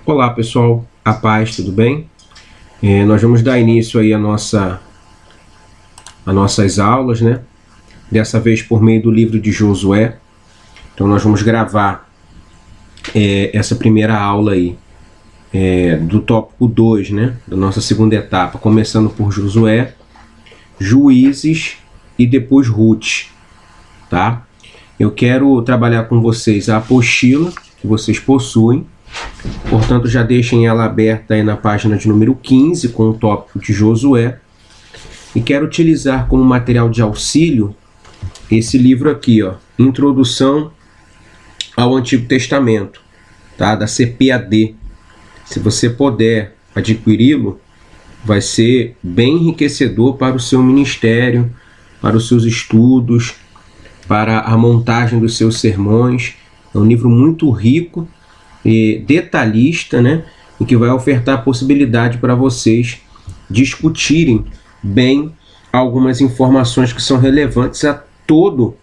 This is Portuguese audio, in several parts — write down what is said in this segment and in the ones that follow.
Olá pessoal, a paz, tudo bem? Nós vamos dar início aí a nossas aulas, né? Dessa vez por meio do livro de Josué. Então nós vamos gravar essa primeira aula aí, do tópico 2, né? Da nossa segunda etapa, começando por Josué, Juízes e depois Ruth, tá? Eu quero trabalhar com vocês a apostila que vocês possuem. Portanto, já deixem ela aberta aí na página de número 15 com o tópico de Josué. E quero utilizar como material de auxílio esse livro aqui, ó, Introdução ao Antigo Testamento, tá? Da CPAD. Se você puder adquiri-lo, vai ser bem enriquecedor para o seu ministério, para os seus estudos, para a montagem dos seus sermões. É um livro muito rico e detalhista, né? E que vai ofertar a possibilidade para vocês discutirem bem algumas informações que são relevantes a todo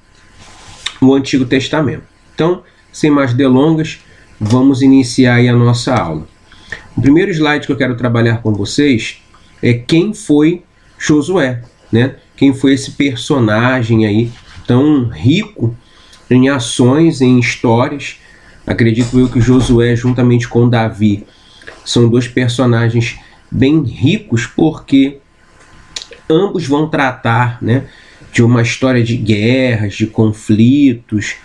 o Antigo Testamento. Então, sem mais delongas, vamos iniciar aí a nossa aula. O primeiro slide que eu quero trabalhar com vocês é quem foi Josué, né? Quem foi esse personagem aí tão rico em ações, em histórias. Acredito eu que Josué, juntamente com Davi, são dois personagens bem ricos, porque ambos vão tratar, né, de uma história de guerras, de conflitos,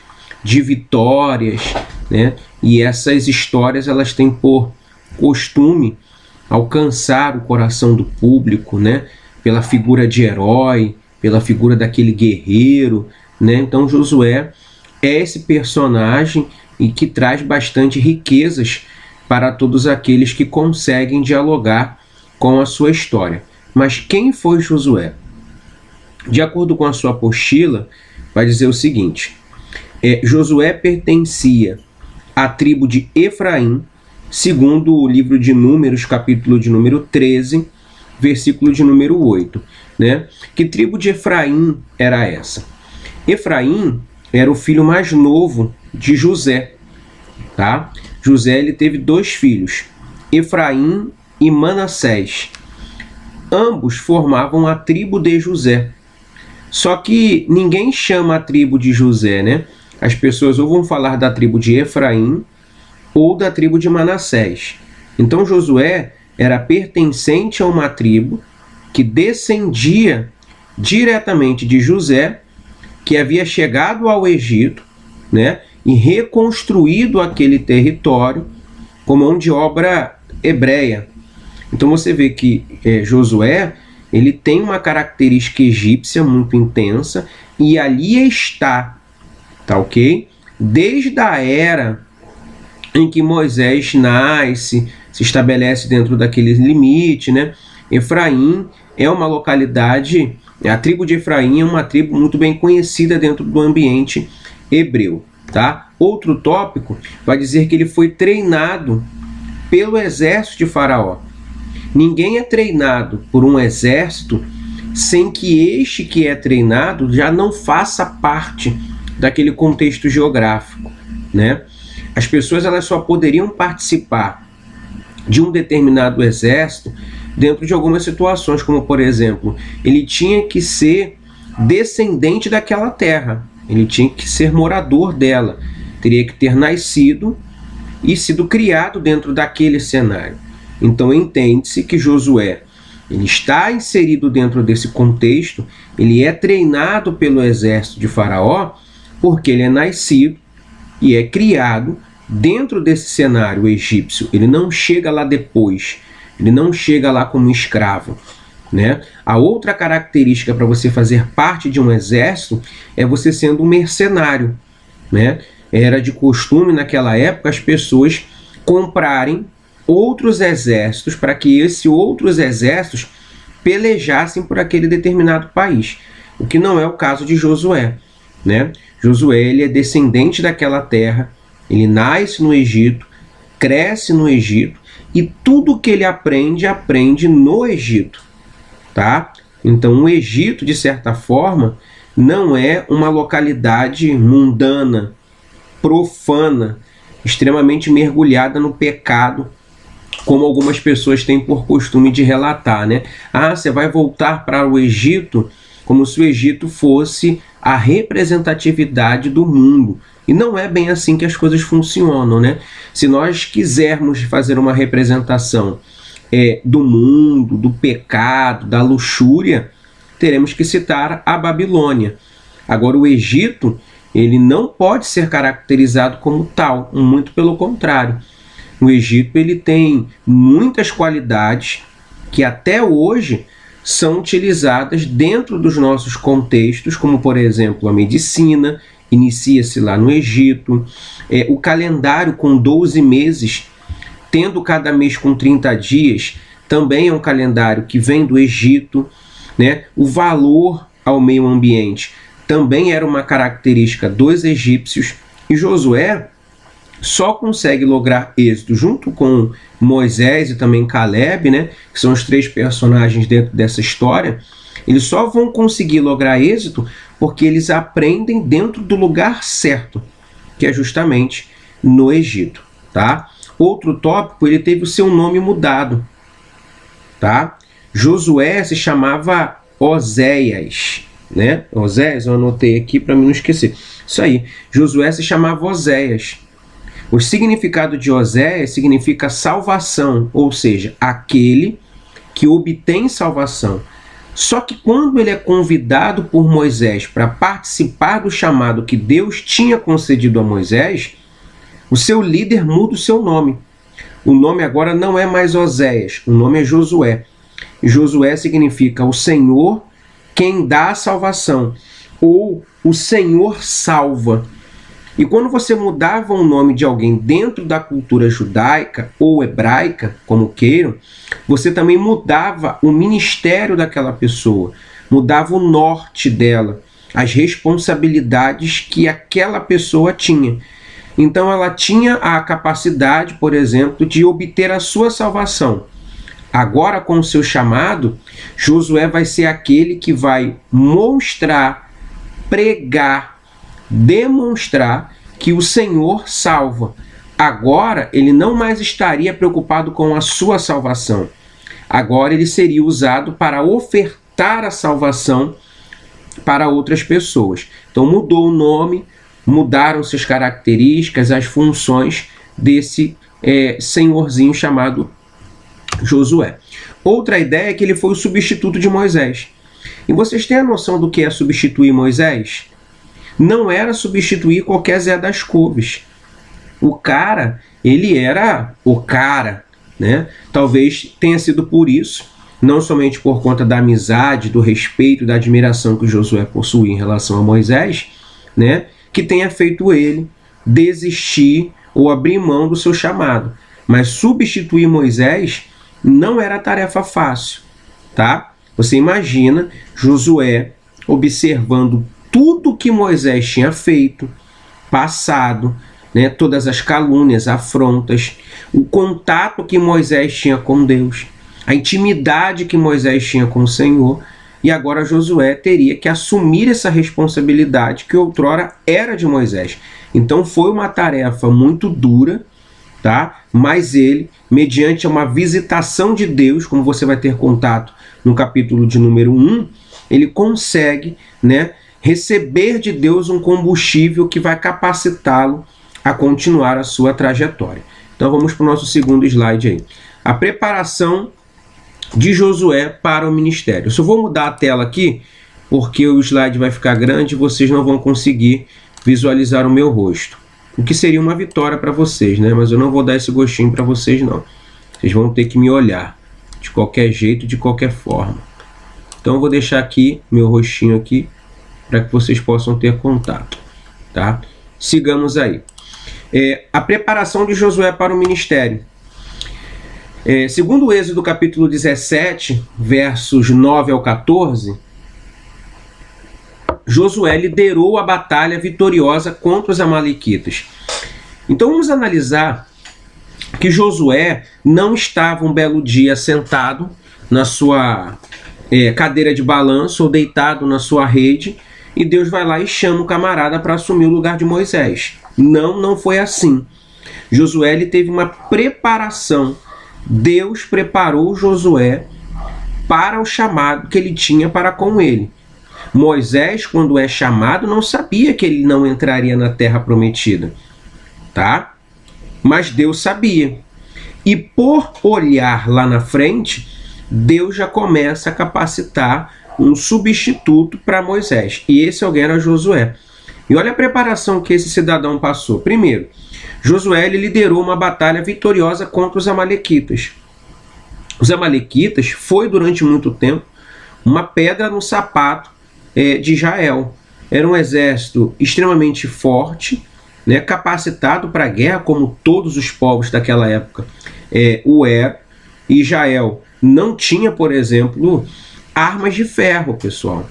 de vitórias, né? E essas histórias elas têm por costume alcançar o coração do público, né, pela figura de herói, pela figura daquele guerreiro, né? Então Josué é esse personagem e que traz bastante riquezas para todos aqueles que conseguem dialogar com a sua história. Mas quem foi Josué? De acordo com a sua apostila, vai dizer o seguinte: Josué pertencia à tribo de Efraim, segundo o livro de Números, capítulo de número 13, versículo de número 8. Né? Que tribo de Efraim era essa? Efraim era o filho mais novo de José, tá? José ele teve dois filhos, Efraim e Manassés. Ambos formavam a tribo de José. Só que ninguém chama a tribo de José, né? As pessoas ou vão falar da tribo de Efraim ou da tribo de Manassés. Então Josué era pertencente a uma tribo que descendia diretamente de José, que havia chegado ao Egito, né, e reconstruído aquele território com mão de obra hebreia. Então você vê que Josué ele tem uma característica egípcia muito intensa e ali está, tá ok? Desde a era em que Moisés nasce, se estabelece dentro daquele limite, né? Efraim é uma localidade, a tribo de Efraim é uma tribo muito bem conhecida dentro do ambiente hebreu, tá? Outro tópico vai dizer que ele foi treinado pelo exército de Faraó. Ninguém é treinado por um exército sem que este que é treinado já não faça parte daquele contexto geográfico, né? As pessoas elas só poderiam participar de um determinado exército dentro de algumas situações, como por exemplo, ele tinha que ser descendente daquela terra, ele tinha que ser morador dela, teria que ter nascido e sido criado dentro daquele cenário. Então entende-se que Josué ele está inserido dentro desse contexto, ele é treinado pelo exército de Faraó, porque ele é nascido e é criado dentro desse cenário egípcio. Ele não chega lá depois, ele não chega lá como escravo, né? A outra característica para você fazer parte de um exército é você sendo um mercenário, né? Era de costume naquela época as pessoas comprarem outros exércitos para que esses outros exércitos pelejassem por aquele determinado país, o que não é o caso de Josué, né? Josué ele é descendente daquela terra, ele nasce no Egito, cresce no Egito e tudo que ele aprende, aprende no Egito, tá? Então o Egito, de certa forma, não é uma localidade mundana, profana, extremamente mergulhada no pecado como algumas pessoas têm por costume de relatar, né? Ah, você vai voltar para o Egito como se o Egito fosse a representatividade do mundo. E não é bem assim que as coisas funcionam, né? Se nós quisermos fazer uma representação do mundo, do pecado, da luxúria, teremos que citar a Babilônia. Agora, o Egito, ele não pode ser caracterizado como tal, muito pelo contrário. O Egito, ele tem muitas qualidades que até hoje são utilizadas dentro dos nossos contextos, como, por exemplo, a medicina, inicia-se lá no Egito, o calendário com 12 meses, tendo cada mês com 30 dias, também é um calendário que vem do Egito, né? O valor ao meio ambiente também era uma característica dos egípcios, e Josué só consegue lograr êxito junto com Moisés e também Caleb, né, que são os 3 personagens dentro dessa história. Eles só vão conseguir lograr êxito porque eles aprendem dentro do lugar certo, que é justamente no Egito, tá? Outro tópico, ele teve o seu nome mudado, tá? Josué se chamava Oséias, né? Oséias, eu anotei aqui para não esquecer. Isso aí, Josué se chamava Oséias. O significado de Oséias significa salvação, ou seja, aquele que obtém salvação. Só que quando ele é convidado por Moisés para participar do chamado que Deus tinha concedido a Moisés, o seu líder muda o seu nome. O nome agora não é mais Oséias, o nome é Josué. Josué significa o Senhor quem dá a salvação, ou o Senhor salva. E quando você mudava o nome de alguém dentro da cultura judaica ou hebraica, como queiram, você também mudava o ministério daquela pessoa, mudava o norte dela, as responsabilidades que aquela pessoa tinha. Então ela tinha a capacidade, por exemplo, de obter a sua salvação. Agora, com o seu chamado, Josué vai ser aquele que vai mostrar, pregar, demonstrar que o Senhor salva. Agora, ele não mais estaria preocupado com a sua salvação. Agora, ele seria usado para ofertar a salvação para outras pessoas. Então, mudou o nome, mudaram-se as características, as funções desse senhorzinho chamado Josué. Outra ideia é que ele foi o substituto de Moisés. E vocês têm a noção do que é substituir Moisés? Não era substituir qualquer Zé das Couves. O cara, ele era o cara, né? Talvez tenha sido por isso, não somente por conta da amizade, do respeito, da admiração que Josué possuía em relação a Moisés, né? Que tenha feito ele desistir ou abrir mão do seu chamado. Mas substituir Moisés não era tarefa fácil, tá? Você imagina Josué observando tudo que Moisés tinha feito, passado, né, todas as calúnias, afrontas, o contato que Moisés tinha com Deus, a intimidade que Moisés tinha com o Senhor, e agora Josué teria que assumir essa responsabilidade que outrora era de Moisés. Então foi uma tarefa muito dura, tá? Mas ele, mediante uma visitação de Deus, como você vai ter contato no capítulo de número 1, ele consegue, né, receber de Deus um combustível que vai capacitá-lo a continuar a sua trajetória. Então vamos para o nosso segundo slide aí. A preparação de Josué para o ministério. Eu só vou mudar a tela aqui, porque o slide vai ficar grande e vocês não vão conseguir visualizar o meu rosto. O que seria uma vitória para vocês, né? Mas eu não vou dar esse gostinho para vocês, não. Vocês vão ter que me olhar de qualquer jeito, de qualquer forma. Então eu vou deixar aqui meu rostinho aqui para que vocês possam ter contato, tá? Sigamos aí. A preparação de Josué para o ministério. Segundo o Êxodo capítulo 17, versos 9 ao 14, Josué liderou a batalha vitoriosa contra os amalequitas. Então vamos analisar que Josué não estava um belo dia sentado na sua cadeira de balanço ou deitado na sua rede e Deus vai lá e chama o camarada para assumir o lugar de Moisés. Não foi assim. Josué ele teve uma preparação Deus preparou Josué para o chamado que ele tinha para com ele. Moisés, quando é chamado, não sabia que ele não entraria na terra prometida, tá? Mas Deus sabia. E por olhar lá na frente, Deus já começa a capacitar um substituto para Moisés. E esse alguém era Josué. E olha a preparação que esse cidadão passou. Primeiro, Josué ele liderou uma batalha vitoriosa contra os amalequitas. Os amalequitas foi durante muito tempo uma pedra no sapato de Israel. Era um exército extremamente forte, né, capacitado para a guerra, como todos os povos daquela época o eram. Israel não tinha, por exemplo, armas de ferro, pessoal,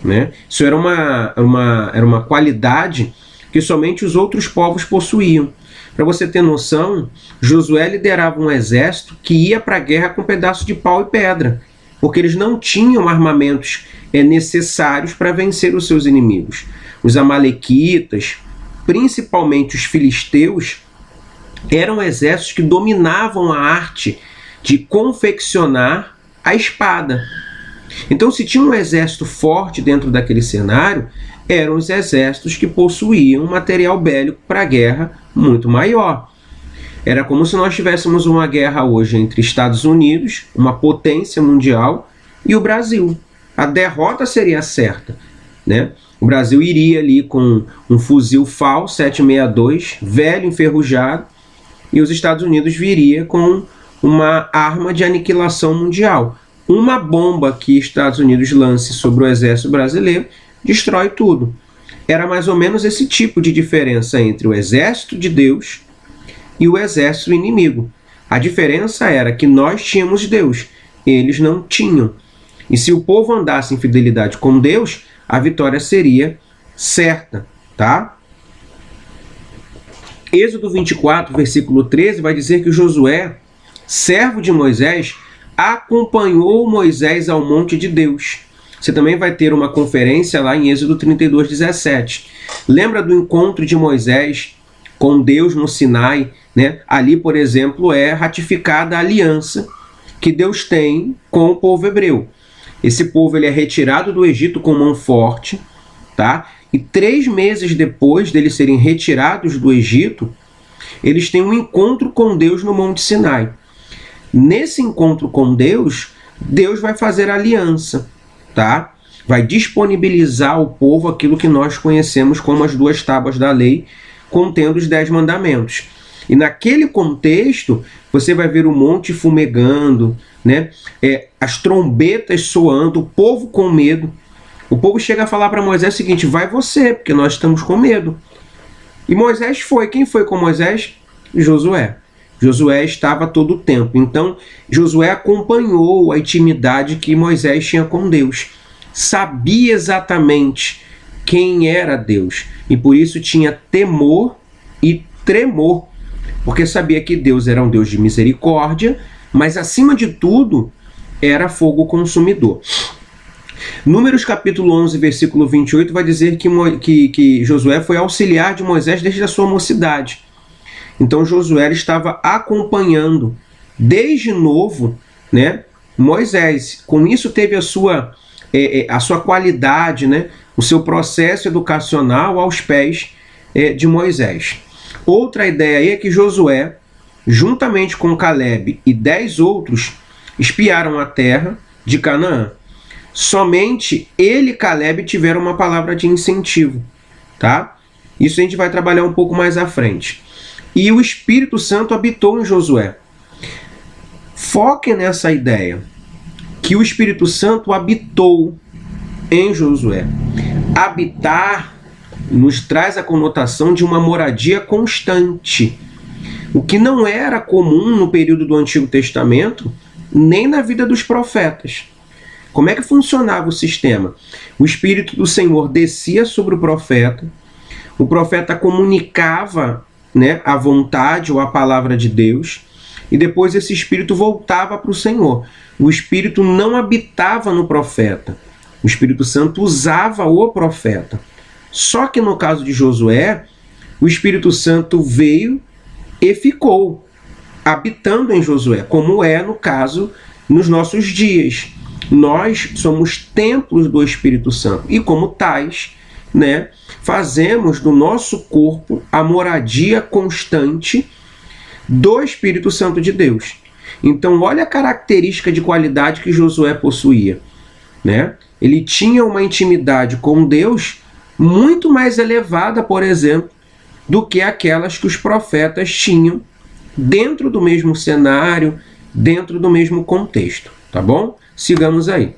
né? Isso era uma qualidade que somente os outros povos possuíam. Para você ter noção, Josué liderava um exército que ia para a guerra com um pedaço de pau e pedra, porque eles não tinham armamentos necessários para vencer os seus inimigos. Os amalequitas, principalmente os filisteus, eram exércitos que dominavam a arte de confeccionar a espada. Então, se tinha um exército forte dentro daquele cenário, eram os exércitos que possuíam material bélico para a guerra muito maior. Era como se nós tivéssemos uma guerra hoje entre Estados Unidos, uma potência mundial, e o Brasil. A derrota seria certa, né? O Brasil iria ali com um fuzil FAL 762, velho, enferrujado, e os Estados Unidos viria com uma arma de aniquilação mundial. Uma bomba que Estados Unidos lance sobre o exército brasileiro destrói tudo. Era mais ou menos esse tipo de diferença entre o exército de Deus e o exército inimigo. A diferença era que nós tínhamos Deus, eles não tinham. E se o povo andasse em fidelidade com Deus, a vitória seria certa, tá? Êxodo 24, versículo 13, vai dizer que Josué, servo de Moisés, acompanhou Moisés ao monte de Deus. Você também vai ter uma conferência lá em Êxodo 32, 17. Lembra do encontro de Moisés com Deus no Sinai, né? Ali, por exemplo, é ratificada a aliança que Deus tem com o povo hebreu. Esse povo ele é retirado do Egito com mão forte, tá? E 3 meses depois deles serem retirados do Egito, eles têm um encontro com Deus no Monte Sinai. Nesse encontro com Deus, Deus vai fazer aliança, tá? Vai disponibilizar ao povo aquilo que nós conhecemos como as 2 tábuas da lei, contendo os 10 mandamentos. E naquele contexto, você vai ver o monte fumegando, né? As trombetas soando, o povo com medo. O povo chega a falar para Moisés o seguinte: vai você, porque nós estamos com medo. E Moisés foi. Quem foi com Moisés? Josué. Josué estava todo o tempo. Então, Josué acompanhou a intimidade que Moisés tinha com Deus. Sabia exatamente quem era Deus. E por isso tinha temor e tremor. Porque sabia que Deus era um Deus de misericórdia, mas acima de tudo, era fogo consumidor. Números capítulo 11, versículo 28, vai dizer que Josué foi auxiliar de Moisés desde a sua mocidade. Então Josué estava acompanhando desde novo, né, Moisés. Com isso teve a sua qualidade, né, o seu processo educacional aos pés de Moisés. Outra ideia aí é que Josué, juntamente com Caleb e 10 outros, espiaram a terra de Canaã. Somente ele e Caleb tiveram uma palavra de incentivo, tá? Isso a gente vai trabalhar um pouco mais à frente. E o Espírito Santo habitou em Josué. Foque nessa ideia, que o Espírito Santo habitou em Josué. Habitar nos traz a conotação de uma moradia constante, o que não era comum no período do Antigo Testamento, nem na vida dos profetas. Como é que funcionava o sistema? O Espírito do Senhor descia sobre o profeta comunicava, né, a vontade ou a palavra de Deus, e depois esse Espírito voltava para o Senhor. O Espírito não habitava no profeta, o Espírito Santo usava o profeta. Só que no caso de Josué, o Espírito Santo veio e ficou. habitando em Josué, como é no caso nos nossos dias. Nós somos templos do Espírito Santo e, como tais, né, fazemos do nosso corpo a moradia constante do Espírito Santo de Deus. Então, olha a característica de qualidade que Josué possuía, né? Ele tinha uma intimidade com Deus muito mais elevada, por exemplo, do que aquelas que os profetas tinham dentro do mesmo cenário, dentro do mesmo contexto, tá bom? Sigamos aí.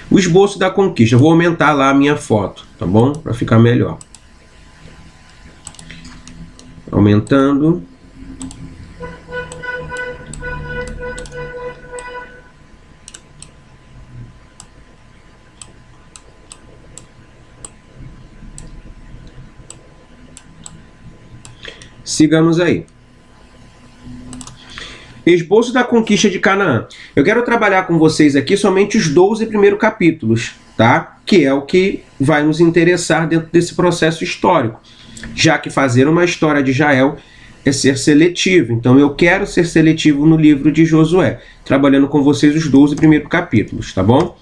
O esboço da conquista. Eu vou aumentar lá a minha foto, tá bom? Para ficar melhor. Aumentando. Sigamos aí. Esboço da conquista de Canaã. Eu quero trabalhar com vocês aqui somente os 12 primeiros capítulos, tá? Que é o que vai nos interessar dentro desse processo histórico, já que fazer uma história de Israel é ser seletivo. Então eu quero ser seletivo no livro de Josué, trabalhando com vocês os 12 primeiros capítulos, tá bom?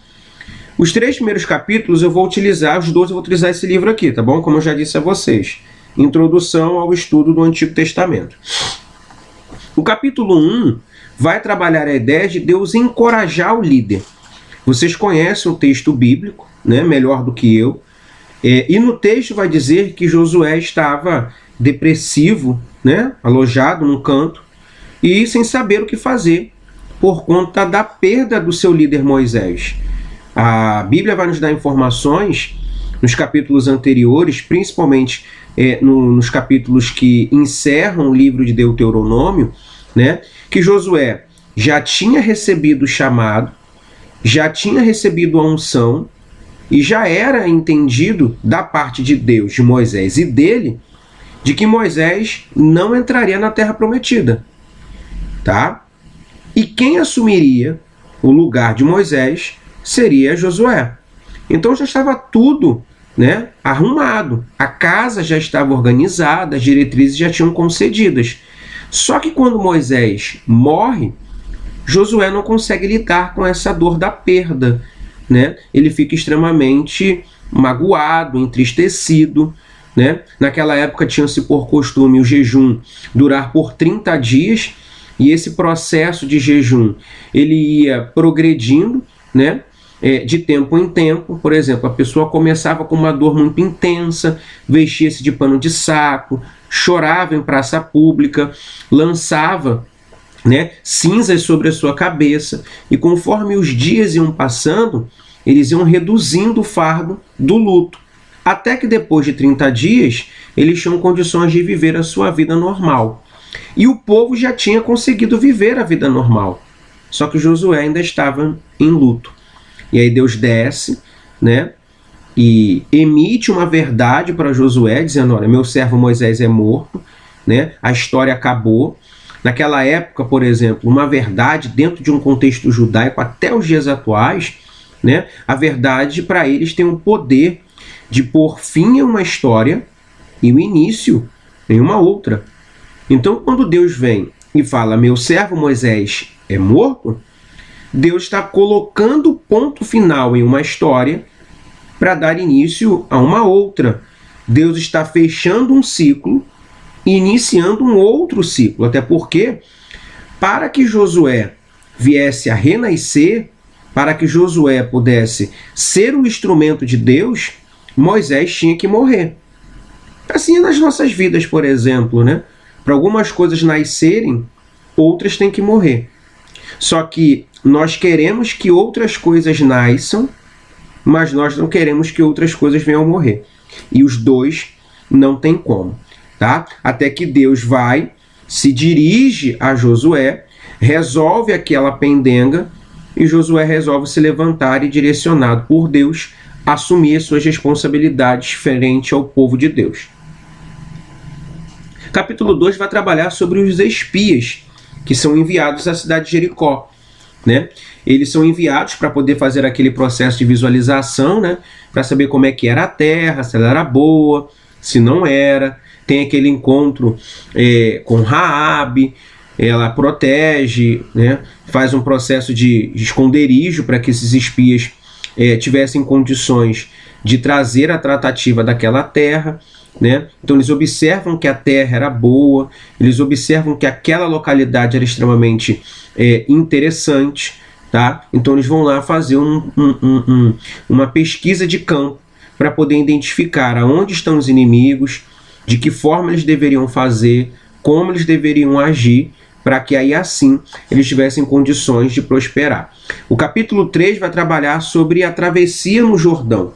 Os 3 primeiros capítulos eu vou utilizar, os 12 eu vou utilizar esse livro aqui, tá bom? Como eu já disse a vocês. Introdução ao estudo do Antigo Testamento. O capítulo 1 vai trabalhar a ideia de Deus encorajar o líder. Vocês conhecem o texto bíblico, né, melhor do que eu, e no texto vai dizer que Josué estava depressivo, né, alojado num canto, e sem saber o que fazer, por conta da perda do seu líder Moisés. A Bíblia vai nos dar informações nos capítulos anteriores, principalmente nos capítulos que encerram o livro de Deuteronômio, né, que Josué já tinha recebido o chamado, já tinha recebido a unção e já era entendido da parte de Deus, de Moisés e dele, de que Moisés não entraria na Terra Prometida, tá? E quem assumiria o lugar de Moisés seria Josué. Então já estava tudo, né, arrumado. A casa já estava organizada, as diretrizes já tinham concedidas. Só que quando Moisés morre, Josué não consegue lidar com essa dor da perda, né? Ele fica extremamente magoado, entristecido, né? Naquela época tinha-se por costume o jejum durar por 30 dias, e esse processo de jejum ele ia progredindo, né? De tempo em tempo. Por exemplo, a pessoa começava com uma dor muito intensa, vestia-se de pano de saco, chorava em praça pública, lançava, né, cinzas sobre a sua cabeça, e conforme os dias iam passando, eles iam reduzindo o fardo do luto, até que depois de 30 dias, eles tinham condições de viver a sua vida normal. E o povo já tinha conseguido viver a vida normal, só que Josué ainda estava em luto. E aí Deus desce, né, e emite uma verdade para Josué, dizendo: olha, meu servo Moisés é morto, né, a história acabou. Naquela época, por exemplo, uma verdade dentro de um contexto judaico até os dias atuais, né, a verdade para eles tem o poder de pôr fim a uma história e o início em uma outra. Então, quando Deus vem e fala: meu servo Moisés é morto, Deus está colocando ponto final em uma história para dar início a uma outra. Deus está fechando um ciclo e iniciando um outro ciclo. Até porque, para que Josué viesse a renascer, para que Josué pudesse ser o instrumento de Deus, Moisés tinha que morrer. Assim é nas nossas vidas, por exemplo, né? Para algumas coisas nascerem, outras têm que morrer. Só que nós queremos que outras coisas nasçam, mas nós não queremos que outras coisas venham a morrer. E os dois não tem como, tá? Até que Deus vai, se dirige a Josué, resolve aquela pendenga, e Josué resolve se levantar e, direcionado por Deus, assumir suas responsabilidades frente ao povo de Deus. Capítulo 2 vai trabalhar sobre os espias que são enviados à cidade de Jericó, né? Eles são enviados para poder fazer aquele processo de visualização, né? Para saber como é que era a terra, se ela era boa, se não era. Tem aquele encontro com Raabe, ela protege, né, faz um processo de esconderijo para que esses espias tivessem condições de trazer a tratativa daquela terra, né? Então eles observam que a terra era boa, eles observam que aquela localidade era extremamente interessante, tá? Então eles vão lá fazer uma pesquisa de campo para poder identificar aonde estão os inimigos, de que forma eles deveriam fazer, como eles deveriam agir, para que aí assim eles tivessem condições de prosperar. O capítulo 3 vai trabalhar sobre a travessia no Jordão.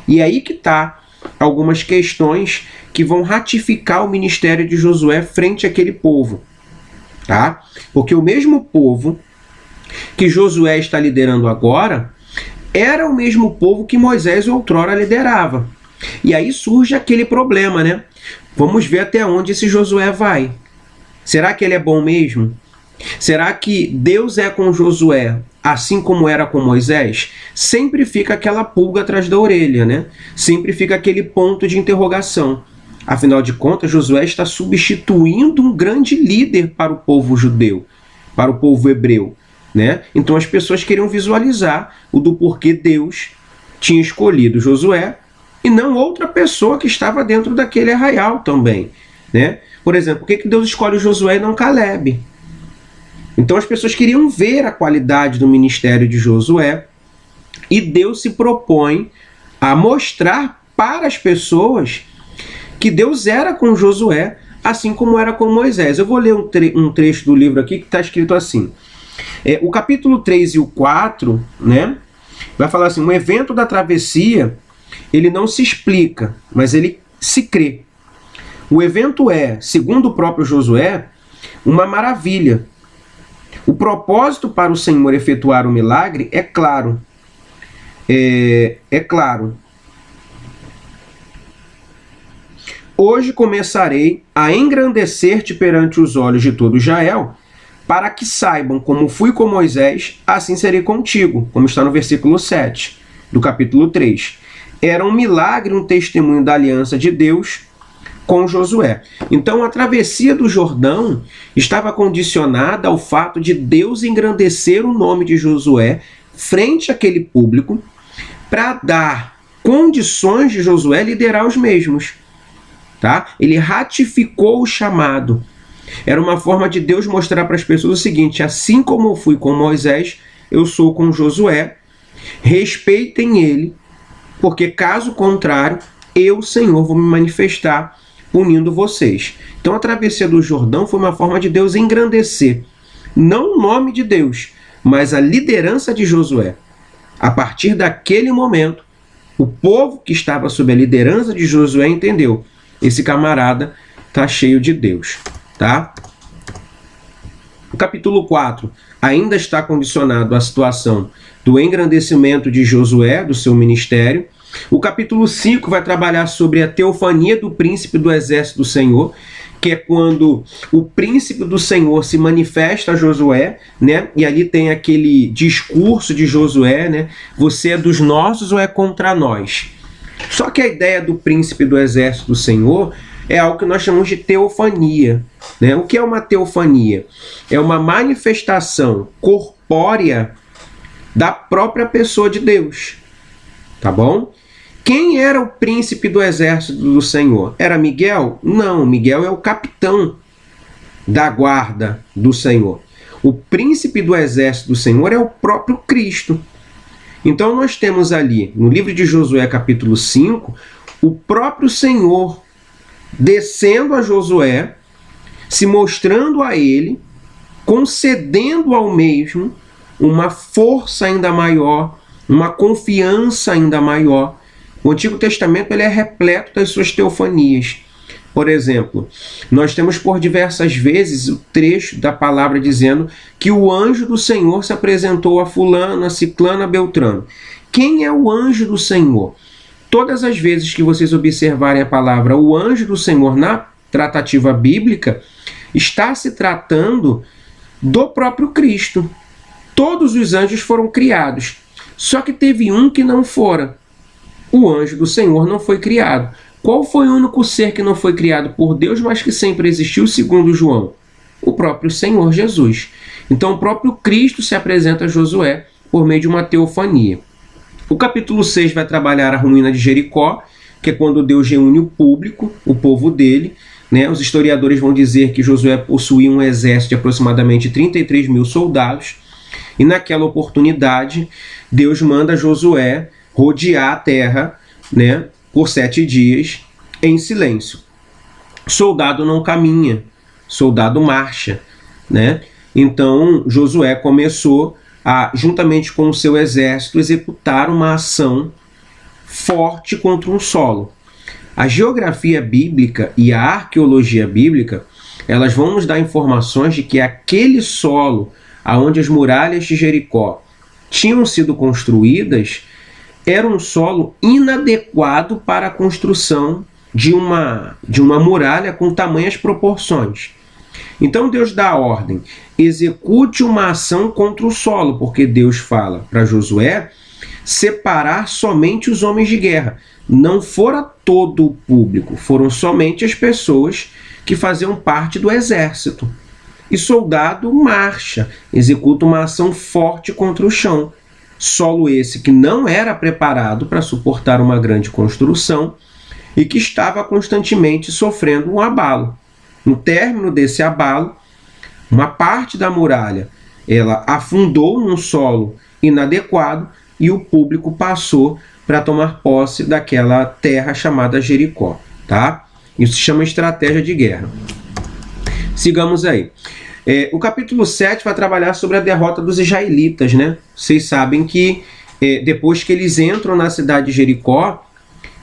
E aí que está algumas questões que vão ratificar o ministério de Josué frente àquele povo. Tá? Porque o mesmo povo que Josué está liderando agora era o mesmo povo que Moisés outrora liderava. E aí surge aquele problema, né? Vamos ver até onde esse Josué vai. Será que ele é bom mesmo? Será que Deus é com Josué assim como era com Moisés? Sempre fica aquela pulga atrás da orelha, né? Sempre fica aquele ponto de interrogação. Afinal de contas, Josué está substituindo um grande líder para o povo judeu, para o povo hebreu, né? Então as pessoas queriam visualizar o do porquê Deus tinha escolhido Josué e não outra pessoa que estava dentro daquele arraial também, né? Por exemplo, por que Deus escolhe Josué e não Caleb? Então as pessoas queriam ver a qualidade do ministério de Josué e Deus se propõe a mostrar para as pessoas que Deus era com Josué, assim como era com Moisés. Eu vou ler um trecho do livro aqui que está escrito assim. O capítulo 3 e o 4, né, vai falar assim, o evento da travessia, ele não se explica, mas ele se crê. O evento é, segundo o próprio Josué, uma maravilha. O propósito para o Senhor efetuar o milagre é claro. É claro. Hoje começarei a engrandecer-te perante os olhos de todo Israel, para que saibam como fui com Moisés, assim serei contigo, como está no versículo 7 do capítulo 3. Era um milagre, um testemunho da aliança de Deus com Josué. Então a travessia do Jordão estava condicionada ao fato de Deus engrandecer o nome de Josué frente àquele público para dar condições de Josué liderar os mesmos. Tá? Ele ratificou o chamado. Era uma forma de Deus mostrar para as pessoas o seguinte, assim como eu fui com Moisés, eu sou com Josué, respeitem ele, porque caso contrário, eu, Senhor, vou me manifestar unindo vocês. Então a travessia do Jordão foi uma forma de Deus engrandecer, não o nome de Deus, mas a liderança de Josué. A partir daquele momento, o povo que estava sob a liderança de Josué entendeu, esse camarada está cheio de Deus. Tá? O capítulo 4 ainda está condicionado à situação do engrandecimento de Josué, do seu ministério. O capítulo 5 vai trabalhar sobre a teofania do príncipe do exército do Senhor, que é quando o príncipe do Senhor se manifesta a Josué, né? E ali tem aquele discurso de Josué, né? Você é dos nossos ou é contra nós? Só que a ideia do príncipe do exército do Senhor é algo que nós chamamos de teofania, né? O que é uma teofania? É uma manifestação corpórea da própria pessoa de Deus. Tá bom? Quem era o príncipe do exército do Senhor? Era Miguel? Não, Miguel é o capitão da guarda do Senhor. O príncipe do exército do Senhor é o próprio Cristo. Então nós temos ali, no livro de Josué capítulo 5, o próprio Senhor descendo a Josué, se mostrando a ele, concedendo ao mesmo uma força ainda maior, uma confiança ainda maior. O Antigo Testamento ele é repleto das suas teofanias. Por exemplo, nós temos por diversas vezes o trecho da palavra dizendo que o anjo do Senhor se apresentou a fulano, a ciclano, a beltrano. Quem é o anjo do Senhor? Todas as vezes que vocês observarem a palavra o anjo do Senhor na tratativa bíblica, está se tratando do próprio Cristo. Todos os anjos foram criados, só que teve um que não fora. O anjo do Senhor não foi criado. Qual foi o único ser que não foi criado por Deus, mas que sempre existiu, segundo João? O próprio Senhor Jesus. Então o próprio Cristo se apresenta a Josué por meio de uma teofania. O capítulo 6 vai trabalhar a ruína de Jericó, que é quando Deus reúne o público, o povo dele. Né? Os historiadores vão dizer que Josué possuía um exército de aproximadamente 33 mil soldados. E naquela oportunidade, Deus manda Josué rodear a terra, né, por 7 dias em silêncio. Soldado não caminha, soldado marcha. Né? Então Josué começou a, juntamente com o seu exército, executar uma ação forte contra um solo. A geografia bíblica e a arqueologia bíblica, elas vão nos dar informações de que aquele solo aonde as muralhas de Jericó tinham sido construídas era um solo inadequado para a construção de uma muralha com tamanhas proporções. Então Deus dá a ordem, execute uma ação contra o solo, porque Deus fala para Josué separar somente os homens de guerra. Não fora todo o público, foram somente as pessoas que faziam parte do exército. E soldado marcha, executa uma ação forte contra o chão. Solo esse que não era preparado para suportar uma grande construção e que estava constantemente sofrendo um abalo. No término desse abalo, uma parte da muralha ela afundou num solo inadequado e o público passou para tomar posse daquela terra chamada Jericó. Tá? Isso se chama estratégia de guerra. Sigamos aí. O capítulo 7 vai trabalhar sobre a derrota dos israelitas. Né? Vocês sabem que depois que eles entram na cidade de Jericó,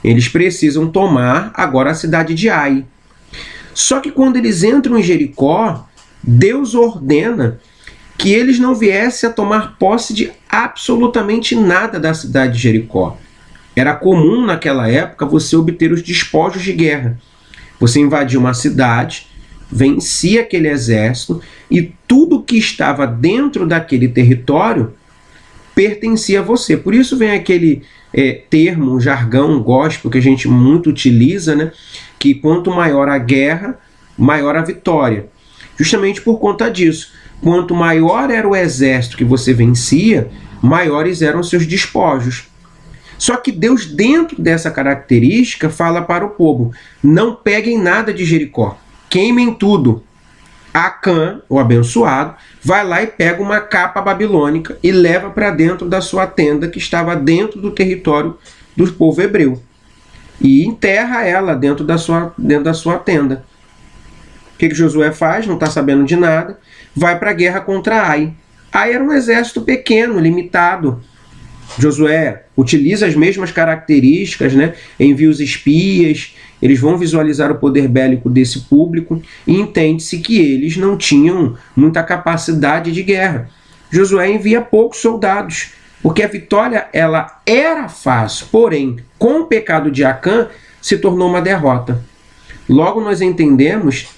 eles precisam tomar agora a cidade de Ai. Só que quando eles entram em Jericó, Deus ordena que eles não viessem a tomar posse de absolutamente nada da cidade de Jericó. Era comum naquela época você obter os despojos de guerra. Você invadia uma cidade, vencia aquele exército e tudo que estava dentro daquele território pertencia a você. Por isso vem aquele termo, um jargão gospel que a gente muito utiliza, né? Que quanto maior a guerra, maior a vitória. Justamente por conta disso. Quanto maior era o exército que você vencia, maiores eram seus despojos. Só que Deus, dentro dessa característica, fala para o povo: não peguem nada de Jericó, queimem tudo. Acã, o abençoado, vai lá e pega uma capa babilônica e leva para dentro da sua tenda, que estava dentro do território do povo hebreu. E enterra ela dentro da sua tenda. O que Josué faz? Não está sabendo de nada. Vai para a guerra contra Ai. Ai era um exército pequeno, limitado. Josué utiliza as mesmas características, né? Envia os espias, eles vão visualizar o poder bélico desse público e entende-se que eles não tinham muita capacidade de guerra. Josué envia poucos soldados, porque a vitória ela era fácil, porém, com o pecado de Acã, se tornou uma derrota. Logo nós entendemos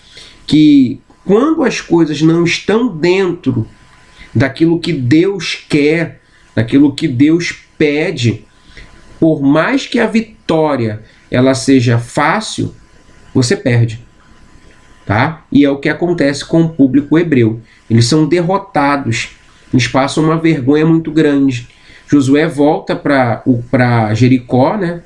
que quando as coisas não estão dentro daquilo que Deus quer, daquilo que Deus pede, por mais que a vitória ela seja fácil, você perde. Tá? E é o que acontece com o público hebreu. Eles são derrotados, eles passam uma vergonha muito grande. Josué volta para Jericó, né?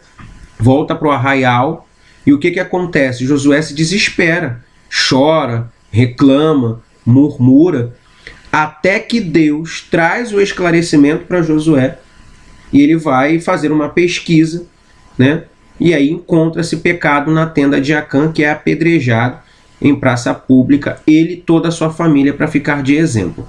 Volta para o arraial, e o que acontece? Josué se desespera, chora, reclama, murmura, até que Deus traz o esclarecimento para Josué e ele vai fazer uma pesquisa, né? E aí encontra-se pecado na tenda de Acã, que é apedrejado em praça pública, ele e toda a sua família, para ficar de exemplo.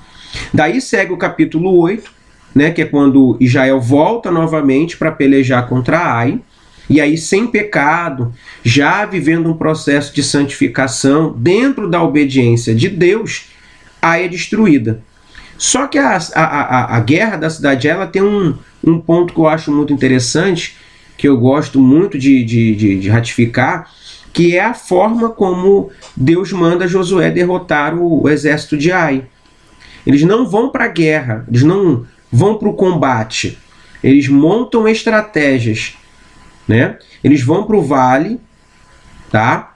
Daí segue o capítulo 8, né? Que é quando Israel volta novamente para pelejar contra Ai, e aí sem pecado, já vivendo um processo de santificação dentro da obediência de Deus, Ai é destruída. Só que a guerra da cidade ela tem um ponto que eu acho muito interessante, que eu gosto muito de ratificar, que é a forma como Deus manda Josué derrotar o exército de Ai. Eles não vão para a guerra, eles não vão para o combate, eles montam estratégias, né? Eles vão para o vale, tá?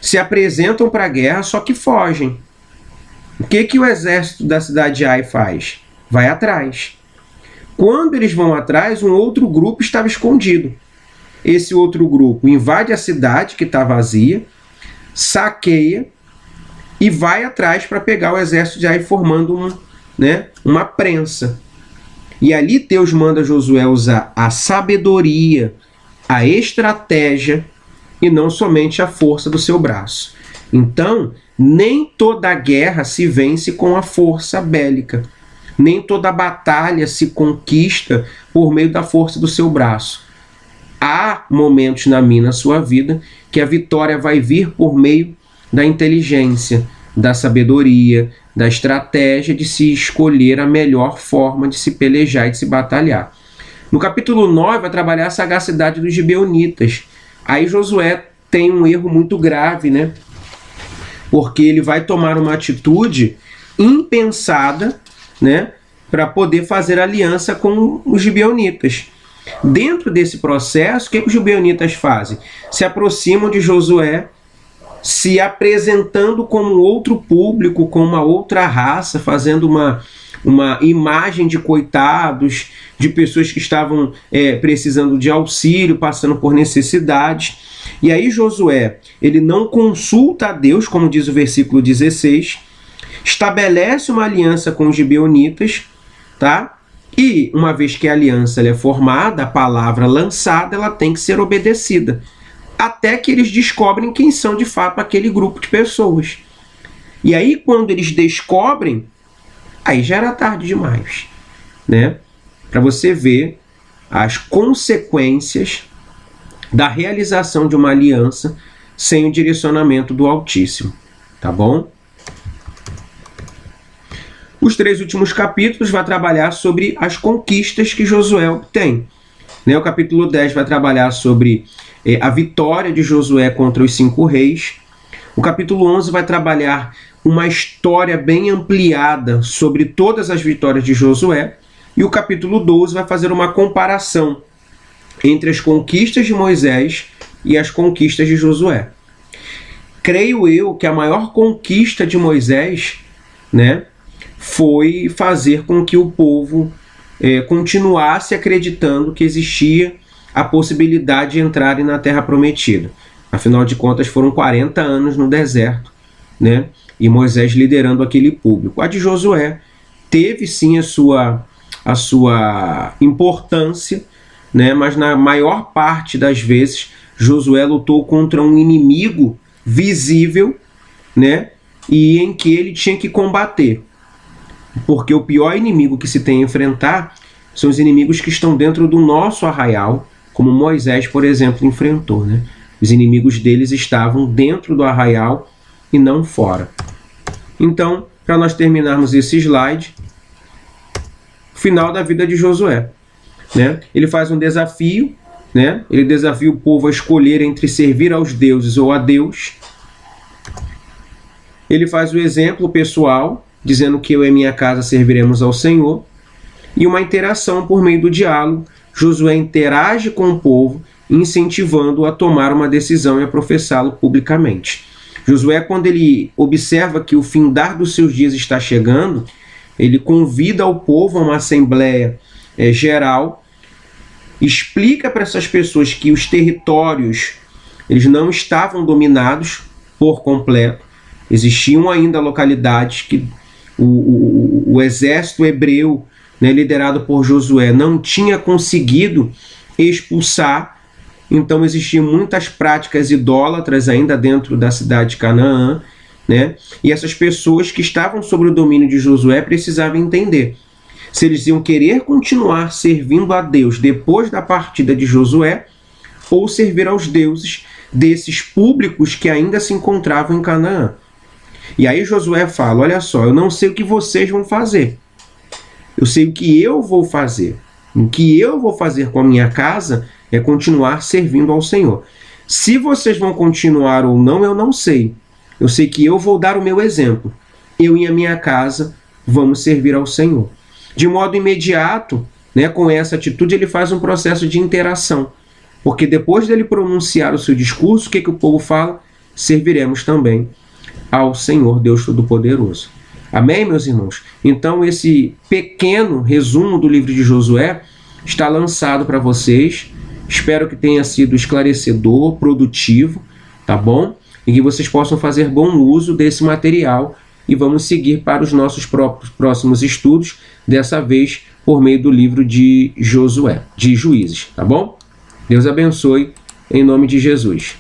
Se apresentam para a guerra, só que fogem. O que o exército da cidade de Ai faz? Vai atrás. Quando eles vão atrás, um outro grupo estava escondido. Esse outro grupo invade a cidade que está vazia, saqueia e vai atrás para pegar o exército de Ai, formando uma prensa. E ali Deus manda Josué usar a sabedoria, a estratégia e não somente a força do seu braço. Então, nem toda guerra se vence com a força bélica. Nem toda batalha se conquista por meio da força do seu braço. Há momentos na sua vida que a vitória vai vir por meio da inteligência, da sabedoria, da estratégia de se escolher a melhor forma de se pelejar e de se batalhar. No capítulo 9 vai trabalhar a sagacidade dos gibeonitas. Aí Josué tem um erro muito grave, né? Porque ele vai tomar uma atitude impensada, né, para poder fazer aliança com os gibeonitas. Dentro desse processo, o que os gibeonitas fazem? Se aproximam de Josué, se apresentando como outro público, como uma outra raça, fazendo uma imagem de coitados, de pessoas que estavam precisando de auxílio, passando por necessidades. E aí Josué, ele não consulta a Deus, como diz o versículo 16, estabelece uma aliança com os gibeonitas, tá? E uma vez que a aliança é formada, a palavra lançada, ela tem que ser obedecida, até que eles descobrem quem são de fato aquele grupo de pessoas. E aí quando eles descobrem, aí já era tarde demais, né? Para você ver as consequências da realização de uma aliança sem o direcionamento do Altíssimo, tá bom? Os 3 últimos capítulos vai trabalhar sobre as conquistas que Josué obtém. O capítulo 10 vai trabalhar sobre a vitória de Josué contra os 5 reis. O capítulo 11 vai trabalhar uma história bem ampliada sobre todas as vitórias de Josué. E o capítulo 12 vai fazer uma comparação entre as conquistas de Moisés e as conquistas de Josué. Creio eu que a maior conquista de Moisés, né, foi fazer com que o povo continuasse acreditando que existia a possibilidade de entrarem na Terra Prometida. Afinal de contas, foram 40 anos no deserto, né, e Moisés liderando aquele público. A de Josué teve sim a sua importância, né, mas na maior parte das vezes Josué lutou contra um inimigo visível, né, e em que ele tinha que combater. Porque o pior inimigo que se tem a enfrentar são os inimigos que estão dentro do nosso arraial, como Moisés, por exemplo, enfrentou, né? Os inimigos deles estavam dentro do arraial e não fora. Então, para nós terminarmos esse slide, final da vida de Josué, né? Ele faz um desafio, né? Ele desafia o povo a escolher entre servir aos deuses ou a Deus. Ele faz o exemplo pessoal, dizendo que eu e minha casa serviremos ao Senhor, e uma interação por meio do diálogo. Josué interage com o povo, incentivando-o a tomar uma decisão e a professá-lo publicamente. Josué, quando ele observa que o findar dos seus dias está chegando, ele convida o povo a uma assembleia geral, explica para essas pessoas que os territórios eles não estavam dominados por completo, existiam ainda localidades que o exército hebreu, né, liderado por Josué, não tinha conseguido expulsar. Então existiam muitas práticas idólatras ainda dentro da cidade de Canaã, né? E essas pessoas que estavam sob o domínio de Josué precisavam entender se eles iam querer continuar servindo a Deus depois da partida de Josué ou servir aos deuses desses públicos que ainda se encontravam em Canaã. E aí Josué fala, olha só, eu não sei o que vocês vão fazer, eu sei o que eu vou fazer. O que eu vou fazer com a minha casa é continuar servindo ao Senhor. Se vocês vão continuar ou não, eu não sei. Eu sei que eu vou dar o meu exemplo. Eu e a minha casa vamos servir ao Senhor. De modo imediato, né, com essa atitude, ele faz um processo de interação. Porque depois dele pronunciar o seu discurso, o que o povo fala? Serviremos também ao Senhor Deus Todo-Poderoso. Amém, meus irmãos? Então, esse pequeno resumo do livro de Josué está lançado para vocês. Espero que tenha sido esclarecedor, produtivo, tá bom? E que vocês possam fazer bom uso desse material e vamos seguir para os nossos próximos estudos, dessa vez por meio do livro de Josué, de Juízes, tá bom? Deus abençoe, em nome de Jesus.